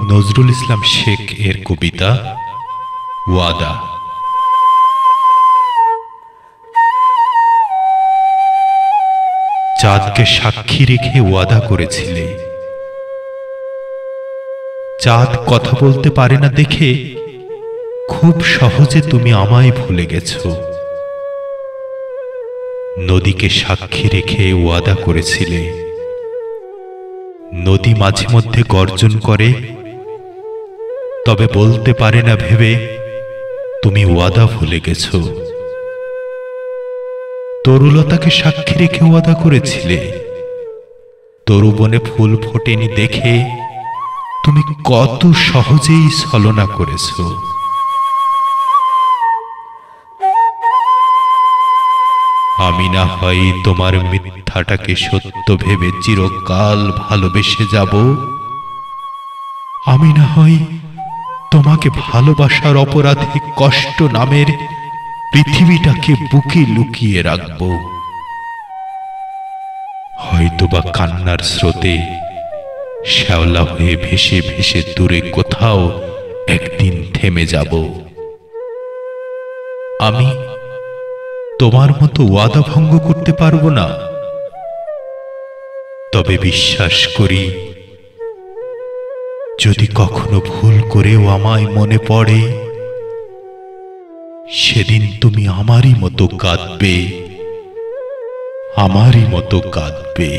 নজরুল ইসলাম শেখ এর কবিতা ওয়াদা। চাঁদকে সাক্ষী রেখে ওয়াদা করেছিলে, চাঁদ কথা বলতে পারে না দেখে খুব সহজে তুমি আমায় ভুলে গেছ। নদীকে সাক্ষী রেখে ওয়াদা করেছিলে, নদী মাঝে মধ্যে গর্জন করে, তবে বলতে পারে না ভেবে তুমি ওয়াদা ভুলে গেছ। তরুলতাকে সাক্ষী রেখে ওয়াদা করেছিলে, তরুবনে ফুল ফোটেনি দেখে তুমি কত সহজেই ছলনা করেছ। আমি না হয় তোমার মিথ্যাটাকে সত্য ভেবে চিরকাল ভালোবেসে যাব, আমি না হয় তোমাকে ভালোবাসার অপরাধে কষ্ট নামের পৃথিবীটাকে বুকে লুকিয়ে রাখব। হয়তোবা কান্নার স্রোতে শ্যাওলা হয়ে ভেসে ভেসে দূরে কোথাও একদিন থেমে যাব। আমি তোমার মতো ওয়াদা ভঙ্গ করতে পারবো না, তবে বিশ্বাস করি যদি কখনো ভুল করেও আমায় মনে পড়ে, সেদিন তুমি আমারই মতো কাঁদবে, আমারই মতো কাঁদবে।